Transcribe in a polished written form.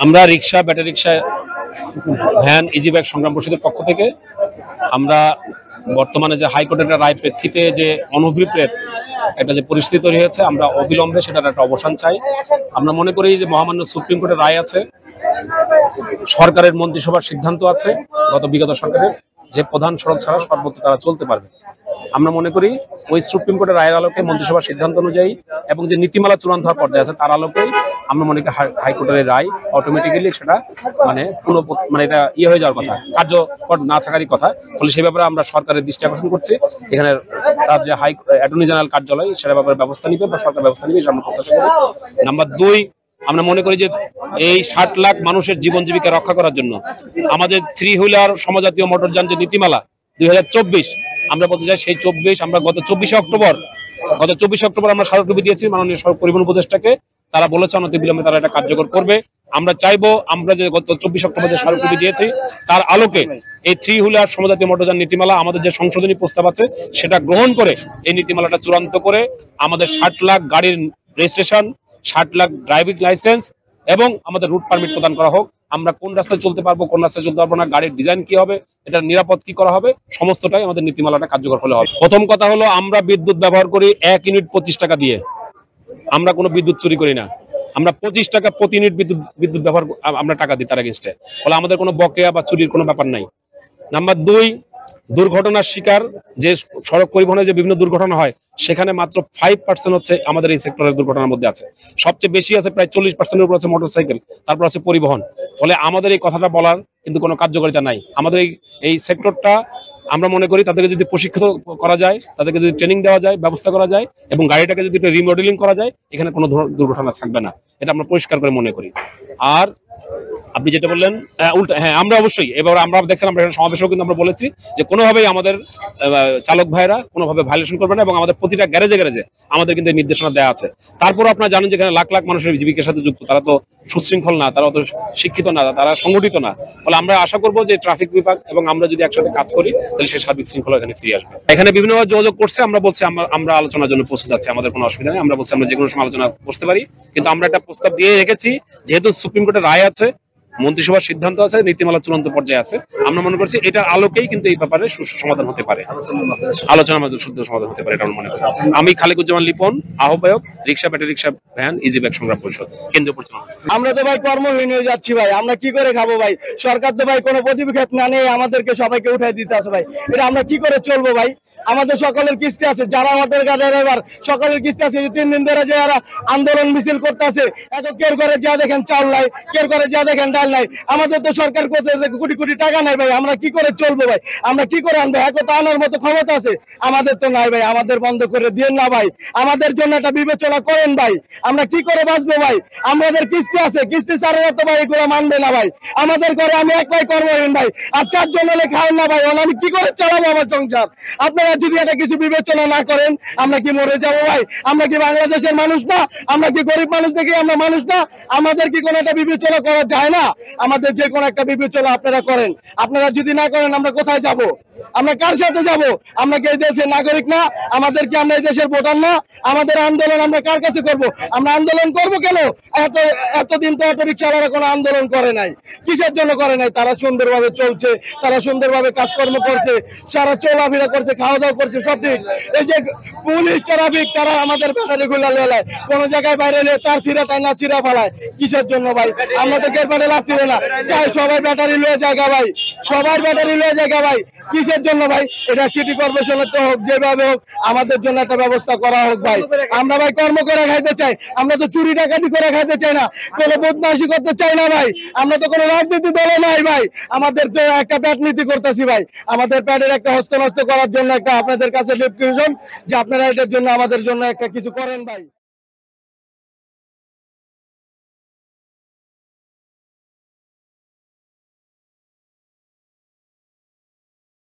আমরা রিক্সা, ব্যাটারি রিক্সা, van, easy bag সংগ্রাম পরিষদের পক্ষ থেকে আমরা বর্তমানে যে হাইকোর্টের রায় প্রেক্ষিতে যে অনভিপ্রেত একটা যে পরিস্থিতি তৈরি হয়েছে, আমরা অবিলম্বে সেটার একটা অবসান চাই। আমরা মনে করি যে মহামান্য সুপ্রিম কোর্টের রায় আছে, সরকারের মন্ত্রিসভার সিদ্ধান্ত আছে বিগত সরকারের, যে প্রধান সড়ক ছাড়া সর্বত্র তারা চলতে পারবে। আমরা মনে করি ওই সুপ্রিম কোর্টের রায়ের আলোকে, মন্ত্রিসভার সিদ্ধান্ত অনুযায়ী এবং যে নীতিমালা চূড়ান্ত হওয়ার পর্যায়ে আছে তার আলোকেই আমরা মনে করি হাইকোর্টের রায় অটোমেটিক্যালি সেটা এটা হয়ে যাওয়ার কথা, কার্যকর না থাকারই কথা। ফলে সেই ব্যাপারে আমরা সরকারের দৃষ্টি আকর্ষণ করছি, এখানে তার যে অ্যাটর্নি জেনারেল কার্যালয় সেটা ব্যাপারে ব্যবস্থা নিবে বা সরকার ব্যবস্থা নিবে, আমরা প্রত্যাশা করি। নাম্বার 2, আমরা মনে করি যে এই 60 লাখ মানুষের জীবন জীবিকা রক্ষা করার জন্য আমাদের 3 হুইলার সমজাতীয় মোটরযান যে নীতিমালা 2024, আমরা বলতে চাই সেই 24 আমরা গত 24 অক্টোবর আমরা স্মারকলিপি দিয়েছি মাননীয় সড়ক পরিবহন উপদেষ্টাকে। তারা বলেছে অনতিবিলম্বে তারা এটা কার্যকর করবে। আমরা চাইবো আমরা যে গত 24 অক্টোবর যে স্মারকলিপি দিয়েছি তার আলোকে এই 3 হুইলার সমজাতীয় মোটরযান নীতিমালা আমাদের যে সংশোধনী প্রস্তাব আছে সেটা গ্রহণ করে এই নীতিমালাটা চূড়ান্ত করে আমাদের 60 লাখ গাড়ির রেজিস্ট্রেশন, 60 লাখ ড্রাইভিং লাইসেন্স এবং আমাদের রুট পারমিট প্রদান করা হোক। আমরা কোন রাস্তায় চলতে পারবো, কোন রাস্তায় চলতে পারবো না, গাড়ির ডিজাইন কি হবে, এটা নিরাপদ কি করা হবে, সমস্তটাই আমাদের নীতিমালাটা কার্যকর হলে হবে। প্রথম কথা হলো আমরা বিদ্যুৎ ব্যবহার করি 1 ইউনিট 25 টাকা দিয়ে। আমরা কোনো বিদ্যুৎ চুরি করি না। আমরা 25 টাকা প্রতি ইউনিট বিদ্যুৎ ব্যবহার আমরা টাকা দিই তার এগেইনস্টে। ফলে আমাদের কোনো বকেয়া বা চুরির কোনো ব্যাপার নাই। নাম্বার 2, দুর্ঘটনার শিকার যে সড়ক পরিবহনে যে বিভিন্ন দুর্ঘটনা হয় সেখানে মাত্র 5% হচ্ছে আমাদের এই সেক্টরের দুর্ঘটনার মধ্যে আছে। সবচেয়ে বেশি আছে প্রায় 40%-এর উপর আছে মোটরসাইকেল, তারপর আছে পরিবহন। ফলে আমাদের এই কথাটা বলার কিন্তু কোনো কার্যকারিতা নাই। আমাদের এই সেক্টরটা আমরা মনে করি তাদেরকে যদি প্রশিক্ষিত করা যায়, তাদেরকে যদি ট্রেনিং দেওয়া যায়, ব্যবস্থা করা যায় এবং গাড়িটাকে যদি একটু রিমডেলিং করা যায়, এখানে কোনো দুর্ঘটনা থাকবে না, এটা আমরা পরিষ্কার করে মনে করি। আর আপনি যেটা বললেন উল্টা, হ্যাঁ আমরা অবশ্যই এবার আমরা দেখছেন আমরা এখানে সমাবেশেও কিন্তু আমরা বলেছি যে কোনোভাবেই আমাদের চালক ভাইরা কোনোভাবে ভায়োলেশন করবে না এবং আমাদের প্রতিটা গ্যারেজে আমাদের কিন্তু নির্দেশনা দেওয়া আছে। তারপর আপনারা জানেন যে এখানে লাখ লাখ মানুষের জীবিকার সাথে যুক্ত, তারা তো সুশৃঙ্খল না, তারা অত শিক্ষিত না, তারা সংগঠিত না। ফলে আমরা আশা করবো যে ট্রাফিক বিভাগ এবং আমরা যদি একসাথে কাজ করি তাহলে সেই সার্বিক শৃঙ্খলা এখানে ফিরে আসবে। এখানে বিভিন্নভাবে যোগাযোগ করছে, আমরা বলছি আমরা আলোচনার জন্য প্রস্তুত আছি, আমাদের কোনো অসুবিধা নেই। আমরা বলছি আমরা যে কোনো সময় আলোচনা করতে পারি, কিন্তু আমরা একটা প্রস্তাব দিয়ে রেখেছি যেহেতু সুপ্রিম কোর্টের রায় আছে, মন্ত্রিসভার সিদ্ধান্ত আছে, নীতিমালা চূড়ান্ত পর্যায়ে আছে, আমরা মনে করছি এটার আলোকেই কিন্তু এই ব্যাপারে সুষ্ঠু সমাধান হতে পারে, আলোচনার মাধ্যমে শুদ্ধ সমাধান হতে পারে, এটা আমরা মনে করি। আমি খালেকুজ্জামান লিপন, আহ্বায়ক রিক্সা, ব্যাটারি রিক্সা, ভ্যান, ইজি ব্যাগ সংগ্রাম পরিষদ, কেন্দ্রীয় পরিচালনা। আমরা তো ভাই কর্মহীন হয়ে যাচ্ছি ভাই, আমরা কি করে খাবো ভাই? সরকার তো ভাই কোনো পদক্ষেপ না নিয়ে আমাদেরকে সবাইকে উঠাই দিতে আছে ভাই, এটা আমরা কি করে চলবো ভাই? আমাদের সকলের কিস্তি আছে, যারা অটোর গাড়ি ড্রাইভার সকলের কিস্তি আছে। 3 দিন ধরে যারা আন্দোলন মিছিল করতেছে, এত কের করে যা দেখেন চাল নাই, কের করে যা দেখেন ডাল নাই। আমাদের তো সরকার কোটি কোটি টাকা নাই ভাই, আমরা কি করে চলবো ভাই? আমরা কি করে আনবো? এখন তো আনার মতো ক্ষমতা আছে, আমাদের তো নাই ভাই। আমাদের বন্ধ করে দিয়েন না ভাই, আমাদের জন্য একটা বিবেচনা করেন ভাই। আমরা কি করে বাঁচবো ভাই? আমাদের কিস্তি আছে, কিস্তি ছাড়া তো ভাই এগুলো মানবে না ভাই। আমাদের ঘরে আমি একলাই কর্মহীন ভাই, আর 4 জন হলে খাওয়ান না ভাই, আমি কি করে চালাবো আমার সংসার? আপনারা যদি এটা কিছু বিবেচনা না করেন, আমরা কি মরে যাবো ভাই? আমরা কি বাংলাদেশের মানুষ না? আমরা কি গরিব মানুষ দেখি আমরা মানুষ না? আমাদের কি কোনো একটা বিবেচনা করা যায় না? আমাদের যে কোনো একটা বিবেচনা আপনারা করেন। আপনারা যদি না করেন আমরা কোথায় যাব? আমরা কার সাথে যাব? আমরা কি এই দেশের নাগরিক না? আমাদের কি আমরা এই দেশের ভোটার না? আমাদের আন্দোলন আমরা কার কাছে করব? আমরা আন্দোলন করব কেন? এতদিন তো অটো রিক্সাওয়ালারা কোনো আন্দোলন করে নাই, কিসের জন্য করে নাই? তারা সুন্দরভাবে চলছে, তারা সুন্দরভাবে কাজকর্ম করছে, সারা চলাফেরা করছে, খাওয়া দাওয়া করছে, সব ঠিক। এই যে পুলিশ ট্রাফিক, তারা আমাদের ব্যাটারি গুলা লেলায়, কোনো জায়গায় বাইরে এলে তার ছিঁড়া টাইনা ছিঁড়া ফেলায়, কিসের জন্য ভাই? আমরা তো গেরবারে লাগছিল না, চাই সবাই ব্যাটারি লয়ে জায়গা ভাই, সবার ব্যাটারি লয়ে জায়গা ভাই, কিসের জন্য ভাই? এটা সিটি কর্পোরেশনের তো হোক, যেভাবে হোক আমাদের জন্য একটা ব্যবস্থা করা হোক ভাই। আমরা ভাই কর্ম করে খাইতে চাই, আমরা তো চুরি ডাকাতি করে খাইতে চাই না, কোনো বদমাশি করতে চাই না ভাই। আমরা তো কোনো রাজনীতি দলে নাই ভাই, আমাদের তো একটা প্যাট নীতি করতেছি ভাই। আমাদের প্যাটের একটা হস্তনস্ত করার জন্য একটা আপনাদের কাছে রিকোয়েস্ট যে আপনারা এটার জন্য আমাদের জন্য একটা কিছু করেন ভাই।